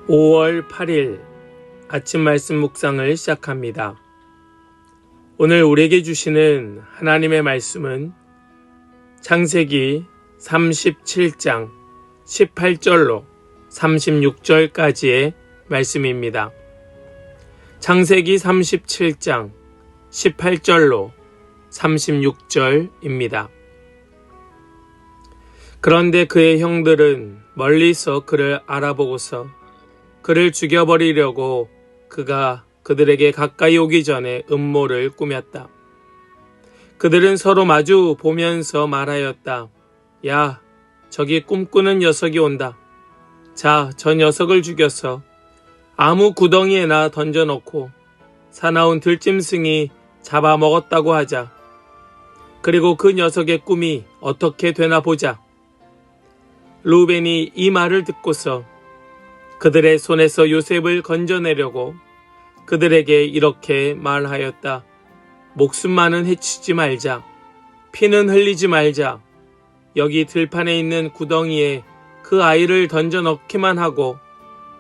5월 8일 아침 말씀 묵상을 시작합니다. 오늘 우리에게 주시는 하나님의 말씀은 창세기 37장 18절로 36절까지의 말씀입니다. 창세기 37장 18절로 36절입니다. 그런데 그의 형들은 멀리서 그를 알아보고서 그를 죽여버리려고 그가 그들에게 가까이 오기 전에 음모를 꾸몄다. 그들은 서로 마주 보면서 말하였다. 야, 저기 꿈꾸는 녀석이 온다. 자, 저 녀석을 죽여서 아무 구덩이에나 던져놓고 사나운 들짐승이 잡아먹었다고 하자. 그리고 그 녀석의 꿈이 어떻게 되나 보자. 루벤이 이 말을 듣고서 그들의 손에서 요셉을 건져내려고 그들에게 이렇게 말하였다. 목숨만은 해치지 말자. 피는 흘리지 말자. 여기 들판에 있는 구덩이에 그 아이를 던져 넣기만 하고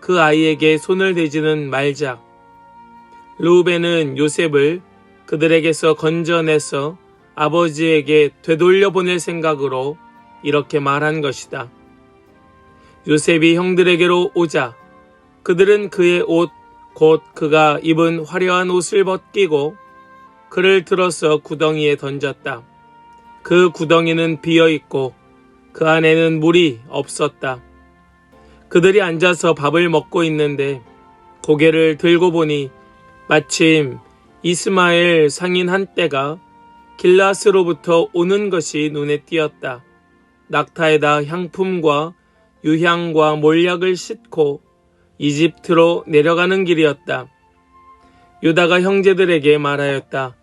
그 아이에게 손을 대지는 말자. 루벤은 요셉을 그들에게서 건져내서 아버지에게 되돌려 보낼 생각으로 이렇게 말한 것이다. 요셉이 형들에게로 오자 그들은 그의 옷 곧 그가 입은 화려한 옷을 벗기고 그를 들어서 구덩이에 던졌다. 그 구덩이는 비어있고 그 안에는 물이 없었다. 그들이 앉아서 밥을 먹고 있는데 고개를 들고 보니 마침 이스마엘 상인 한 떼가 길앗으로부터 오는 것이 눈에 띄었다. 낙타에다 향품과 유향과 몰약을 싣고 이집트로 내려가는 길이었다. 유다가 형제들에게 말하였다.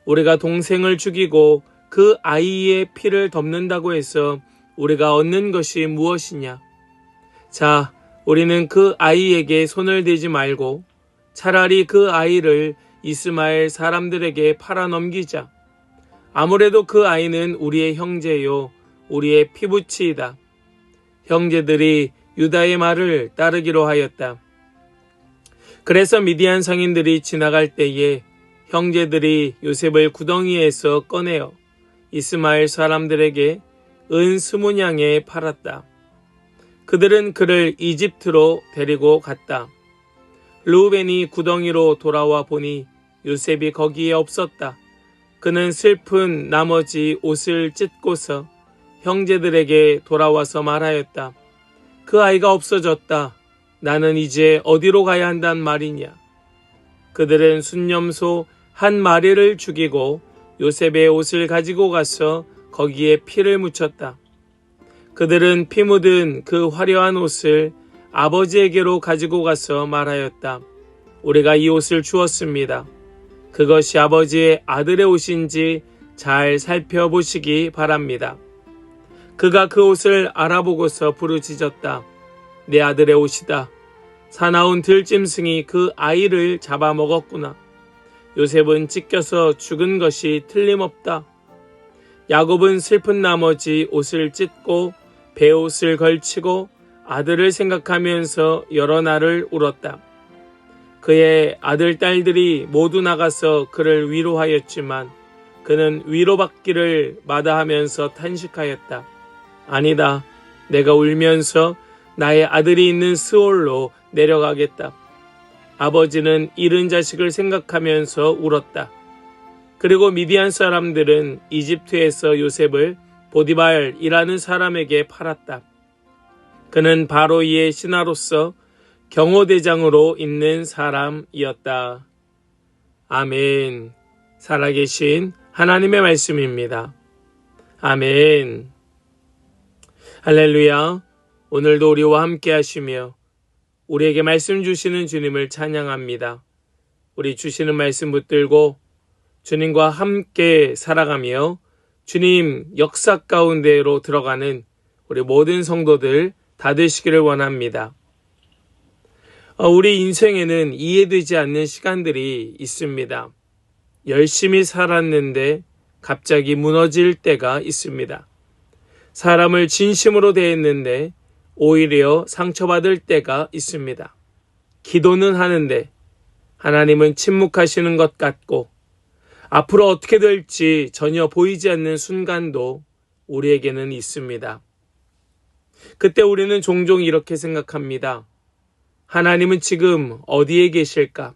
우리가 동생을 죽이고 그 아이의 피를 덮는다고 해서 우리가 얻는 것이 무엇이냐? 자, 우리는 그 아이에게 손을 대지 말고 차라리 그 아이를 이스마엘 사람들에게 팔아 넘기자. 아무래도 그 아이는 우리의 형제요, 우리의 피부치이다. 형제들이 유다의 말을 따르기로 하였다. 그래서 미디안 상인들이 지나갈 때에 형제들이 요셉을 구덩이에서 꺼내어 이스마엘 사람들에게 은 20냥에 팔았다. 그들은 그를 이집트로 데리고 갔다. 르우벤이 구덩이로 돌아와 보니 요셉이 거기에 없었다. 그는 슬픈 나머지 옷을 찢고서 형제들에게 돌아와서 말하였다. 그 아이가 없어졌다. 나는 이제 어디로 가야 한단 말이냐. 그들은 순념소 한 마리를 죽이고 요셉의 옷을 가지고 가서 거기에 피를 묻혔다. 그들은 피 묻은 그 화려한 옷을 아버지에게로 가지고 가서 말하였다. 우리가 이 옷을 주었습니다. 그것이 아버지의 아들의 옷인지 잘 살펴보시기 바랍니다. 그가 그 옷을 알아보고서 부르짖었다. 내 아들의 옷이다. 사나운 들짐승이 그 아이를 잡아먹었구나. 요셉은 찢겨서 죽은 것이 틀림없다. 야곱은 슬픈 나머지 옷을 찢고 베옷을 걸치고 아들을 생각하면서 여러 날을 울었다. 그의 아들, 딸들이 모두 나가서 그를 위로하였지만 그는 위로받기를 마다하면서 탄식하였다. 아니다. 내가 울면서 나의 아들이 있는 스올로 내려가겠다. 아버지는 잃은 자식을 생각하면서 울었다. 그리고 미디안 사람들은 이집트에서 요셉을 보디발이라는 사람에게 팔았다. 그는 바로의 신하로서 경호대장으로 있는 사람이었다. 아멘. 살아계신 하나님의 말씀입니다. 아멘. 할렐루야. 오늘도 우리와 함께 하시며 우리에게 말씀 주시는 주님을 찬양합니다. 우리 주시는 말씀 붙들고 주님과 함께 살아가며 주님 역사 가운데로 들어가는 우리 모든 성도들 다 되시기를 원합니다. 우리 인생에는 이해되지 않는 시간들이 있습니다. 열심히 살았는데 갑자기 무너질 때가 있습니다. 사람을 진심으로 대했는데 오히려 상처받을 때가 있습니다. 기도는 하는데 하나님은 침묵하시는 것 같고 앞으로 어떻게 될지 전혀 보이지 않는 순간도 우리에게는 있습니다. 그때 우리는 종종 이렇게 생각합니다. 하나님은 지금 어디에 계실까?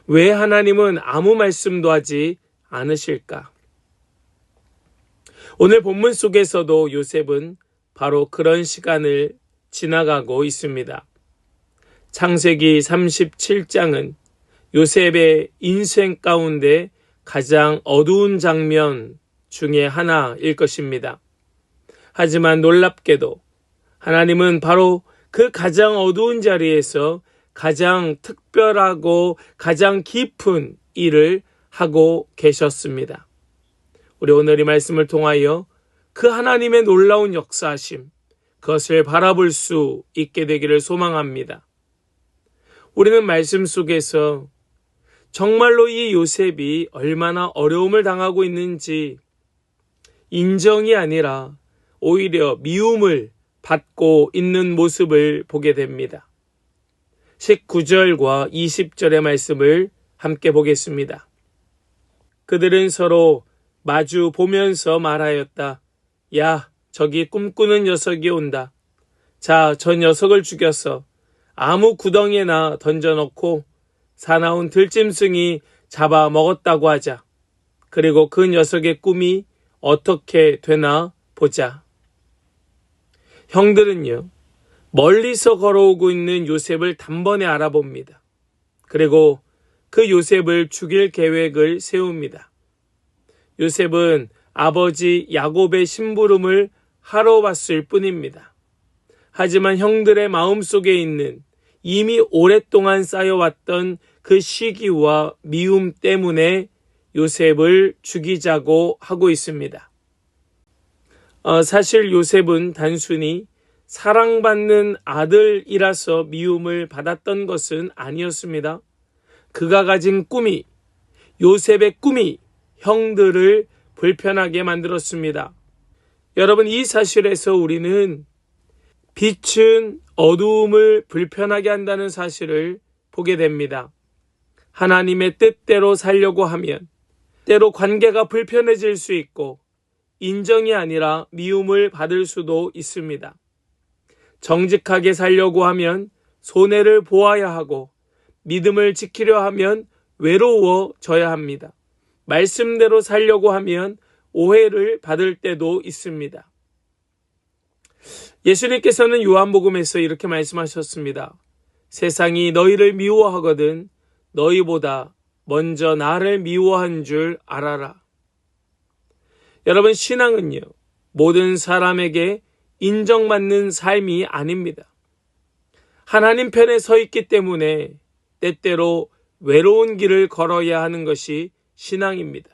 왜 하나님은 아무 말씀도 하지 않으실까? 오늘 본문 속에서도 요셉은 바로 그런 시간을 지나가고 있습니다. 창세기 37장은 요셉의 인생 가운데 가장 어두운 장면 중에 하나일 것입니다. 하지만 놀랍게도 하나님은 바로 그 가장 어두운 자리에서 가장 특별하고 가장 깊은 일을 하고 계셨습니다. 우리 오늘 이 말씀을 통하여 그 하나님의 놀라운 역사하심, 그것을 바라볼 수 있게 되기를 소망합니다. 우리는 말씀 속에서 정말로 이 요셉이 얼마나 어려움을 당하고 있는지 인정이 아니라 오히려 미움을 받고 있는 모습을 보게 됩니다. 19절과 20절의 말씀을 함께 보겠습니다. 그들은 서로 마주 보면서 말하였다. 야, 저기 꿈꾸는 녀석이 온다. 자, 저 녀석을 죽여서 아무 구덩이에나 던져놓고 사나운 들짐승이 잡아 먹었다고 하자. 그리고 그 녀석의 꿈이 어떻게 되나 보자. 형들은요, 멀리서 걸어오고 있는 요셉을 단번에 알아봅니다. 그리고 그 요셉을 죽일 계획을 세웁니다. 요셉은 아버지 야곱의 심부름을 하러 왔을 뿐입니다. 하지만 형들의 마음속에 있는 이미 오랫동안 쌓여왔던 그 시기와 미움 때문에 요셉을 죽이자고 하고 있습니다. 사실 요셉은 단순히 사랑받는 아들이라서 미움을 받았던 것은 아니었습니다. 그가 가진 꿈이, 요셉의 꿈이 형들을 불편하게 만들었습니다. 여러분, 이 사실에서 우리는 빛은 어두움을 불편하게 한다는 사실을 보게 됩니다. 하나님의 뜻대로 살려고 하면 때로 관계가 불편해질 수 있고 인정이 아니라 미움을 받을 수도 있습니다. 정직하게 살려고 하면 손해를 보아야 하고 믿음을 지키려 하면 외로워져야 합니다. 말씀대로 살려고 하면 오해를 받을 때도 있습니다. 예수님께서는 요한복음에서 이렇게 말씀하셨습니다. 세상이 너희를 미워하거든 너희보다 먼저 나를 미워한 줄 알아라. 여러분, 신앙은요, 모든 사람에게 인정받는 삶이 아닙니다. 하나님 편에 서 있기 때문에 때때로 외로운 길을 걸어야 하는 것이 신앙입니다.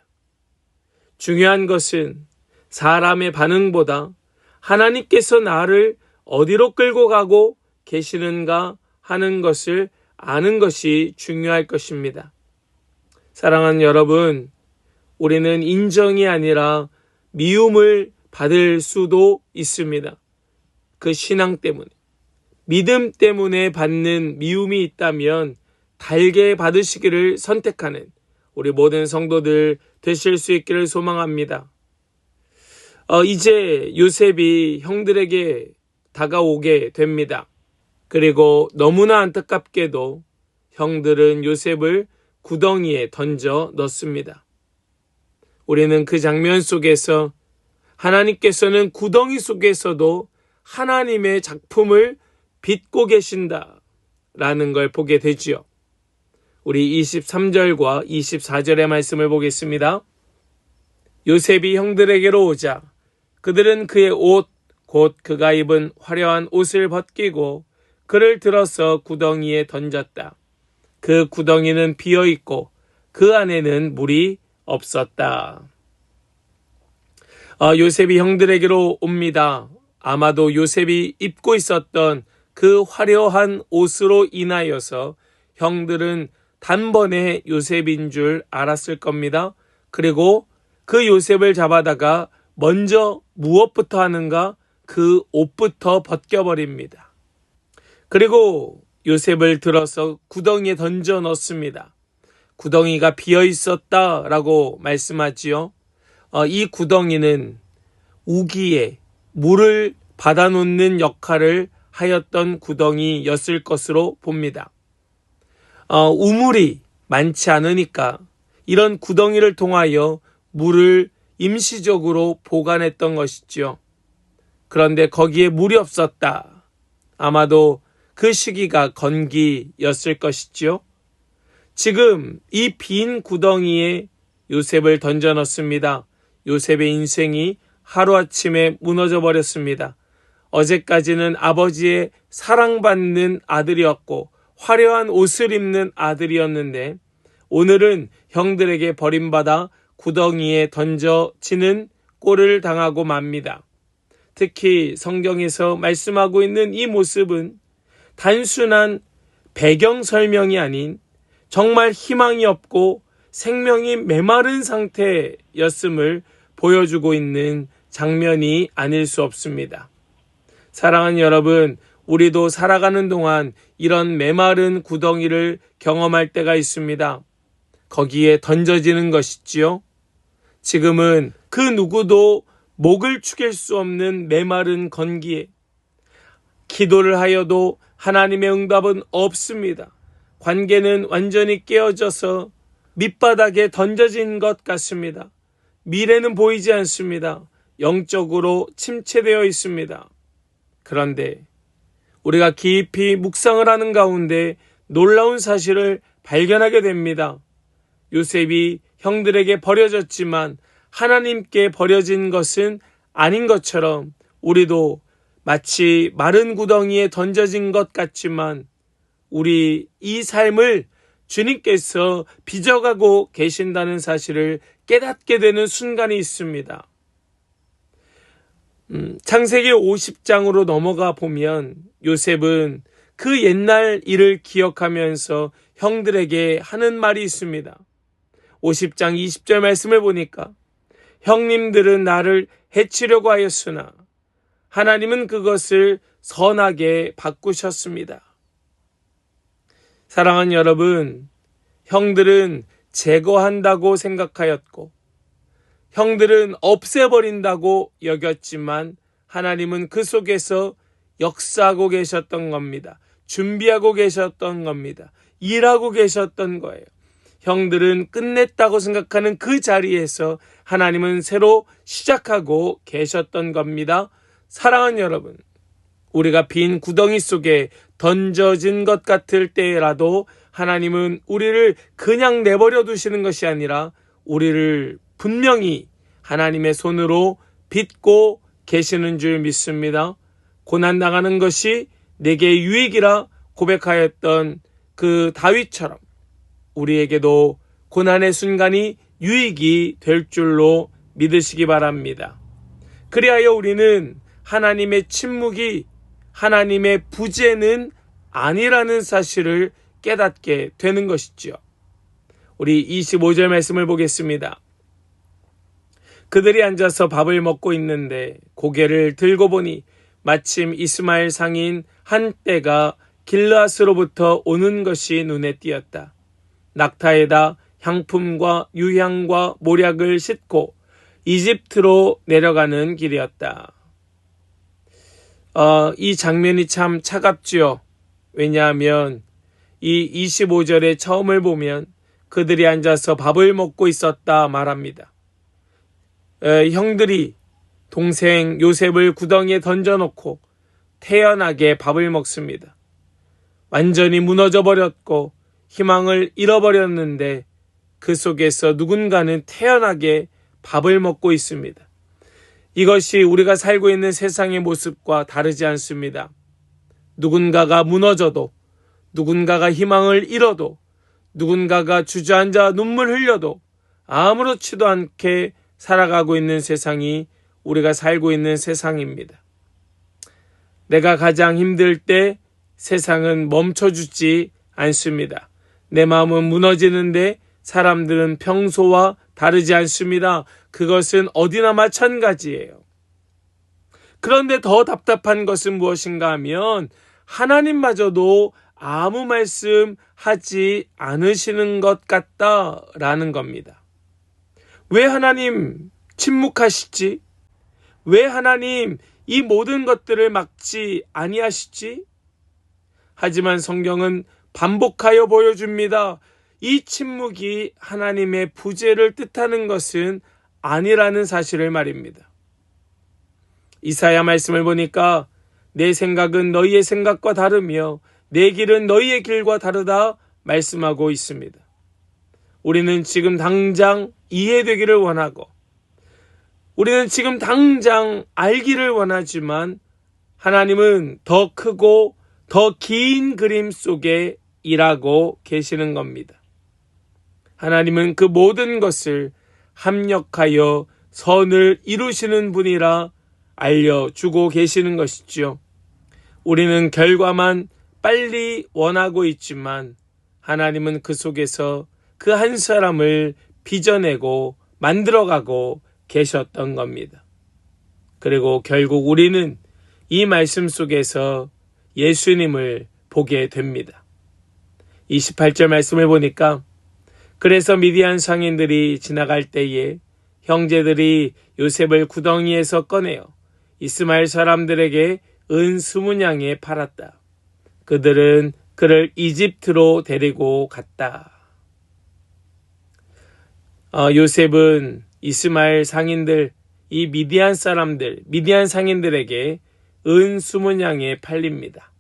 중요한 것은 사람의 반응보다 하나님께서 나를 어디로 끌고 가고 계시는가 하는 것을 아는 것이 중요할 것입니다. 사랑하는 여러분, 우리는 인정이 아니라 미움을 받을 수도 있습니다. 그 신앙 때문에, 믿음 때문에 받는 미움이 있다면 달게 받으시기를 선택하는 우리 모든 성도들 되실 수 있기를 소망합니다. 이제 요셉이 형들에게 다가오게 됩니다. 그리고 너무나 안타깝게도 형들은 요셉을 구덩이에 던져 넣습니다. 우리는 그 장면 속에서 하나님께서는 구덩이 속에서도 하나님의 작품을 빚고 계신다라는 걸 보게 되지요. 우리 23절과 24절의 말씀을 보겠습니다. 요셉이 형들에게로 오자 그들은 그의 옷, 곧 그가 입은 화려한 옷을 벗기고 그를 들어서 구덩이에 던졌다. 그 구덩이는 비어있고 그 안에는 물이 없었다. 요셉이 형들에게로 옵니다. 아마도 요셉이 입고 있었던 그 화려한 옷으로 인하여서 형들은 단번에 요셉인 줄 알았을 겁니다. 그리고 그 요셉을 잡아다가 먼저 무엇부터 하는가? 그 옷부터 벗겨버립니다. 그리고 요셉을 들어서 구덩이에 던져 넣습니다. 구덩이가 비어 있었다라고 말씀하지요. 이 구덩이는 우기에 물을 받아놓는 역할을 하였던 구덩이였을 것으로 봅니다. 우물이 많지 않으니까 이런 구덩이를 통하여 물을 임시적으로 보관했던 것이지요. 그런데 거기에 물이 없었다. 아마도 그 시기가 건기였을 것이지요. 지금 이 빈 구덩이에 요셉을 던져 넣습니다. 요셉의 인생이 하루아침에 무너져 버렸습니다. 어제까지는 아버지의 사랑받는 아들이었고 화려한 옷을 입는 아들이었는데 오늘은 형들에게 버림받아 구덩이에 던져지는 꼴을 당하고 맙니다. 특히 성경에서 말씀하고 있는 이 모습은 단순한 배경 설명이 아닌 정말 희망이 없고 생명이 메마른 상태였음을 보여주고 있는 장면이 아닐 수 없습니다. 사랑하는 여러분, 우리도 살아가는 동안 이런 메마른 구덩이를 경험할 때가 있습니다. 거기에 던져지는 것이지요. 지금은 그 누구도 목을 축일 수 없는 메마른 건기에 기도를 하여도 하나님의 응답은 없습니다. 관계는 완전히 깨어져서 밑바닥에 던져진 것 같습니다. 미래는 보이지 않습니다. 영적으로 침체되어 있습니다. 그런데 우리가 깊이 묵상을 하는 가운데 놀라운 사실을 발견하게 됩니다. 요셉이 형들에게 버려졌지만 하나님께 버려진 것은 아닌 것처럼 우리도 마치 마른 구덩이에 던져진 것 같지만 우리 이 삶을 주님께서 빚어가고 계신다는 사실을 깨닫게 되는 순간이 있습니다. 창세기 50장으로 넘어가 보면 요셉은 그 옛날 일을 기억하면서 형들에게 하는 말이 있습니다. 50장 20절 말씀을 보니까 형님들은 나를 해치려고 하였으나 하나님은 그것을 선하게 바꾸셨습니다. 사랑하는 여러분, 형들은 제거한다고 생각하였고 형들은 없애버린다고 여겼지만 하나님은 그 속에서 역사하고 계셨던 겁니다. 준비하고 계셨던 겁니다. 일하고 계셨던 거예요. 형들은 끝냈다고 생각하는 그 자리에서 하나님은 새로 시작하고 계셨던 겁니다. 사랑하는 여러분, 우리가 빈 구덩이 속에 던져진 것 같을 때라도 하나님은 우리를 그냥 내버려 두시는 것이 아니라 우리를 분명히 하나님의 손으로 빚고 계시는 줄 믿습니다. 고난당하는 것이 내게 유익이라 고백하였던 그 다윗처럼 우리에게도 고난의 순간이 유익이 될 줄로 믿으시기 바랍니다. 그리하여 우리는 하나님의 침묵이 하나님의 부재는 아니라는 사실을 깨닫게 되는 것이지요. 우리 25절 말씀을 보겠습니다. 그들이 앉아서 밥을 먹고 있는데 고개를 들고 보니 마침 이스마엘 상인 한 떼가 길르앗으로부터 오는 것이 눈에 띄었다. 낙타에다 향품과 유향과 모략을 싣고 이집트로 내려가는 길이었다. 이 장면이 참 차갑지요. 왜냐하면 이 25절의 처음을 보면 그들이 앉아서 밥을 먹고 있었다 말합니다. 형들이 동생 요셉을 구덩이에 던져놓고 태연하게 밥을 먹습니다. 완전히 무너져 버렸고 희망을 잃어버렸는데 그 속에서 누군가는 태연하게 밥을 먹고 있습니다. 이것이 우리가 살고 있는 세상의 모습과 다르지 않습니다. 누군가가 무너져도, 누군가가 희망을 잃어도, 누군가가 주저앉아 눈물 흘려도 아무렇지도 않게 살아가고 있는 세상이 우리가 살고 있는 세상입니다. 내가 가장 힘들 때 세상은 멈춰주지 않습니다. 내 마음은 무너지는데 사람들은 평소와 다르지 않습니다. 그것은 어디나 마찬가지예요. 그런데 더 답답한 것은 무엇인가 하면 하나님마저도 아무 말씀 하지 않으시는 것 같다라는 겁니다. 왜 하나님 침묵하시지? 왜 하나님 이 모든 것들을 막지 아니하시지? 하지만 성경은 반복하여 보여줍니다. 이 침묵이 하나님의 부재를 뜻하는 것은 아니라는 사실을 말입니다. 이사야 말씀을 보니까 내 생각은 너희의 생각과 다르며 내 길은 너희의 길과 다르다 말씀하고 있습니다. 우리는 지금 당장 이해되기를 원하고 우리는 지금 당장 알기를 원하지만 하나님은 더 크고 더 긴 그림 속에 일하고 계시는 겁니다. 하나님은 그 모든 것을 합력하여 선을 이루시는 분이라 알려주고 계시는 것이죠. 우리는 결과만 빨리 원하고 있지만 하나님은 그 속에서 그 한 사람을 빚어내고 만들어가고 계셨던 겁니다. 그리고 결국 우리는 이 말씀 속에서 예수님을 보게 됩니다. 28절 말씀을 보니까 그래서 미디안 상인들이 지나갈 때에 형제들이 요셉을 구덩이에서 꺼내어 이스마엘 사람들에게 은 20냥에 팔았다. 그들은 그를 이집트로 데리고 갔다. 요셉은 이스마엘 상인들, 이 미디안 사람들, 미디안 상인들에게 은 20냥에 팔립니다.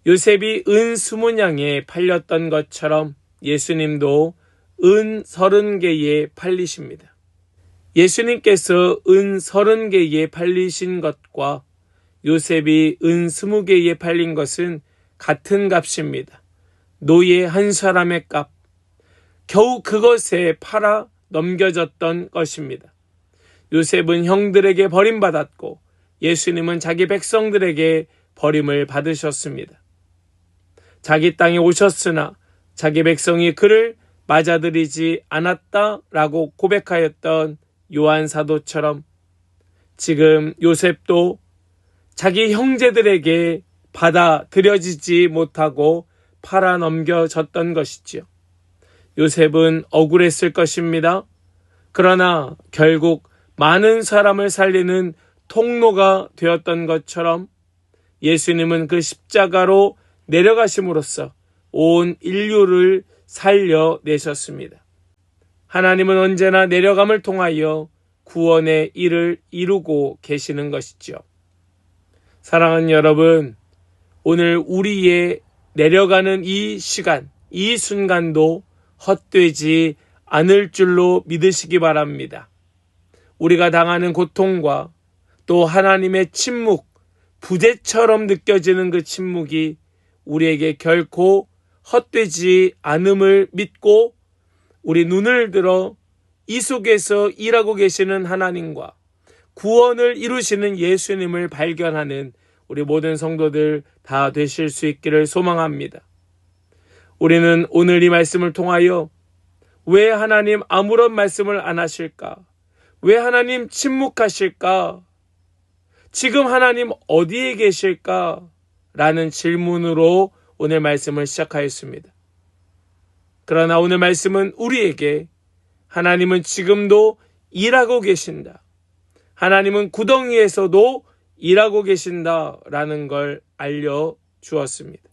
요셉이 은 20냥에 팔렸던 것처럼 예수님도 은 30개에 팔리십니다. 예수님께서 은 30개에 팔리신 것과 요셉이 은 20개에 팔린 것은 같은 값입니다. 노예 한 사람의 값, 겨우 그것에 팔아 넘겨졌던 것입니다. 요셉은 형들에게 버림받았고 예수님은 자기 백성들에게 버림을 받으셨습니다. 자기 땅에 오셨으나 자기 백성이 그를 맞아들이지 않았다라고 고백하였던 요한 사도처럼 지금 요셉도 자기 형제들에게 받아들여지지 못하고 팔아 넘겨졌던 것이지요. 요셉은 억울했을 것입니다. 그러나 결국 많은 사람을 살리는 통로가 되었던 것처럼 예수님은 그 십자가로 내려가심으로써 온 인류를 살려내셨습니다. 하나님은 언제나 내려감을 통하여 구원의 일을 이루고 계시는 것이죠. 사랑하는 여러분, 오늘 우리의 내려가는 이 시간, 이 순간도 헛되지 않을 줄로 믿으시기 바랍니다. 우리가 당하는 고통과 또 하나님의 침묵, 부재처럼 느껴지는 그 침묵이 우리에게 결코 헛되지 않음을 믿고 우리 눈을 들어 이 속에서 일하고 계시는 하나님과 구원을 이루시는 예수님을 발견하는 우리 모든 성도들 다 되실 수 있기를 소망합니다. 우리는 오늘 이 말씀을 통하여 왜 하나님 아무런 말씀을 안 하실까? 왜 하나님 침묵하실까? 지금 하나님 어디에 계실까? 라는 질문으로 오늘 말씀을 시작하였습니다. 그러나 오늘 말씀은 우리에게 하나님은 지금도 일하고 계신다. 하나님은 구덩이에서도 일하고 계신다라는 걸 알려주었습니다.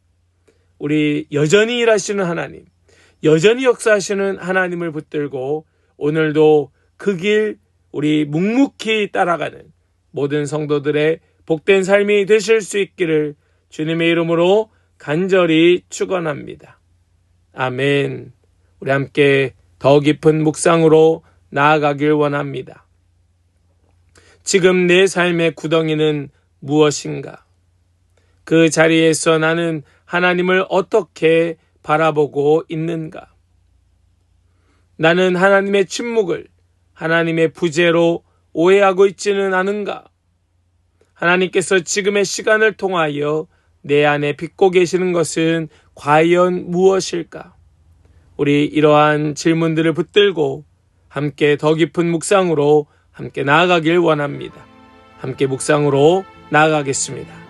우리 여전히 일하시는 하나님, 여전히 역사하시는 하나님을 붙들고 오늘도 그 길 우리 묵묵히 따라가는 모든 성도들의 복된 삶이 되실 수 있기를 주님의 이름으로 간절히 축원합니다. 아멘. 우리 함께 더 깊은 묵상으로 나아가길 원합니다. 지금 내 삶의 구덩이는 무엇인가? 그 자리에서 나는 하나님을 어떻게 바라보고 있는가? 나는 하나님의 침묵을 하나님의 부재로 오해하고 있지는 않은가? 하나님께서 지금의 시간을 통하여 내 안에 빚고 계시는 것은 과연 무엇일까? 우리 이러한 질문들을 붙들고 함께 더 깊은 묵상으로 함께 나아가길 원합니다. 함께 묵상으로 나아가겠습니다.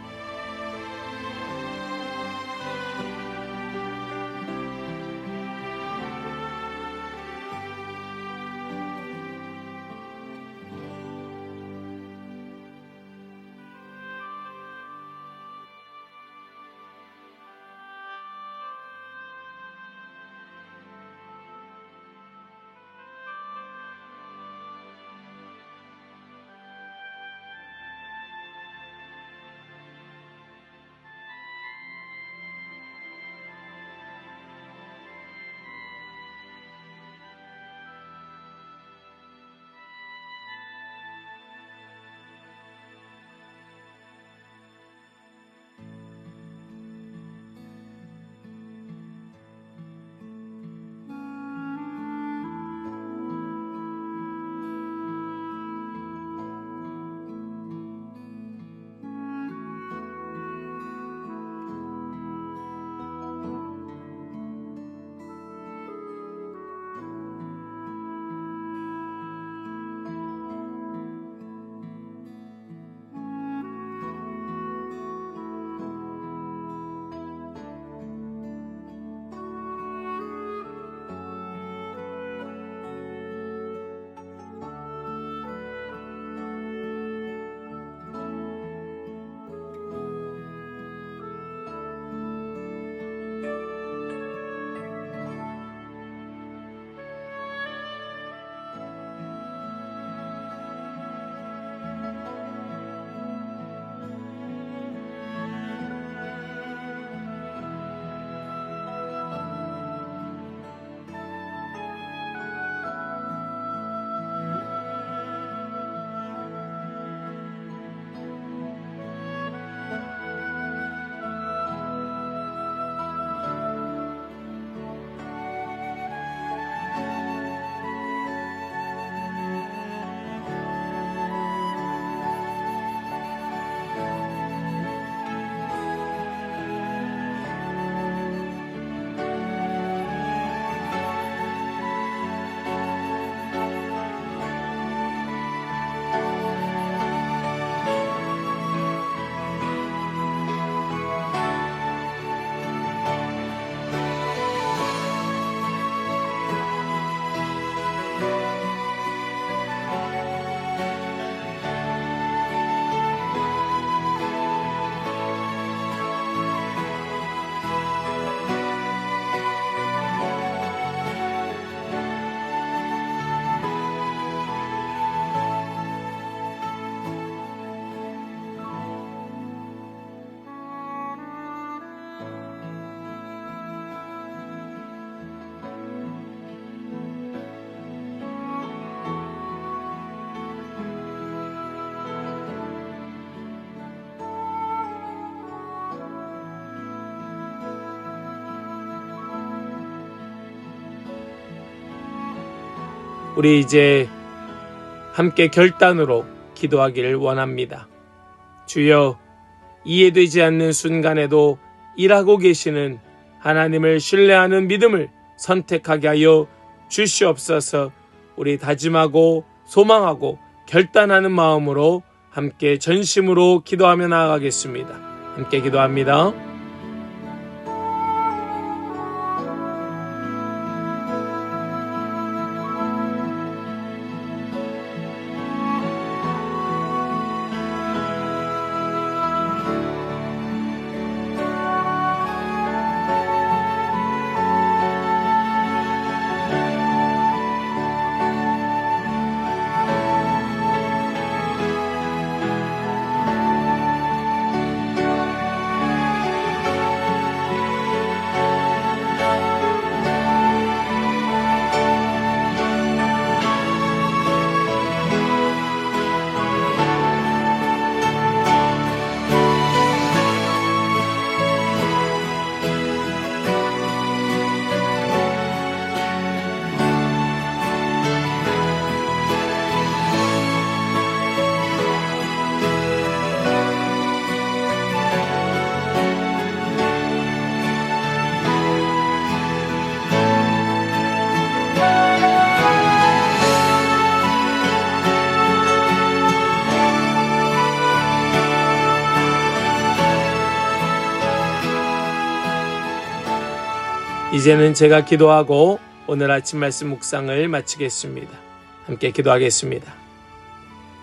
우리 이제 함께 결단으로 기도하기를 원합니다. 주여, 이해되지 않는 순간에도 일하고 계시는 하나님을 신뢰하는 믿음을 선택하게 하여 주시옵소서. 우리 다짐하고 소망하고 결단하는 마음으로 함께 전심으로 기도하며 나아가겠습니다. 함께 기도합니다. 이제는 제가 기도하고 오늘 아침 말씀 묵상을 마치겠습니다. 함께 기도하겠습니다.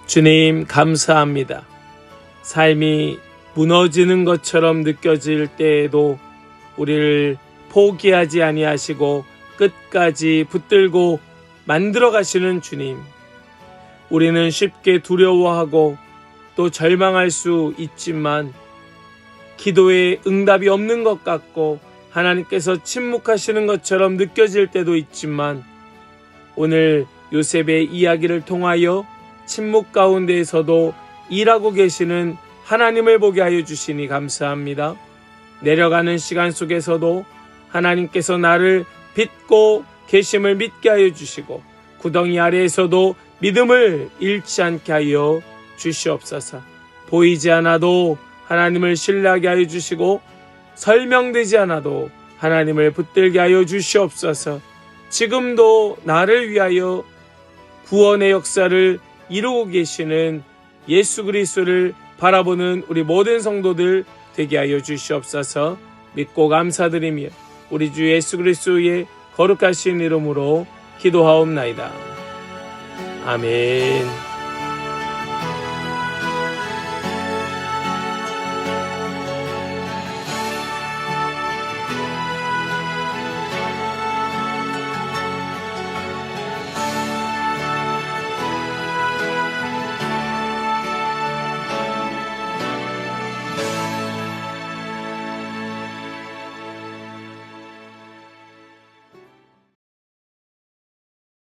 주님, 감사합니다. 삶이 무너지는 것처럼 느껴질 때에도 우리를 포기하지 아니하시고 끝까지 붙들고 만들어 가시는 주님. 우리는 쉽게 두려워하고 또 절망할 수 있지만 기도에 응답이 없는 것 같고 하나님께서 침묵하시는 것처럼 느껴질 때도 있지만 오늘 요셉의 이야기를 통하여 침묵 가운데에서도 일하고 계시는 하나님을 보게 하여 주시니 감사합니다. 내려가는 시간 속에서도 하나님께서 나를 빚고 계심을 믿게 하여 주시고 구덩이 아래에서도 믿음을 잃지 않게 하여 주시옵소서. 보이지 않아도 하나님을 신뢰하게 하여 주시고 설명되지 않아도 하나님을 붙들게 하여 주시옵소서. 지금도 나를 위하여 구원의 역사를 이루고 계시는 예수 그리스도를 바라보는 우리 모든 성도들 되게 하여 주시옵소서. 믿고 감사드리며 우리 주 예수 그리스도의 거룩하신 이름으로 기도하옵나이다. 아멘.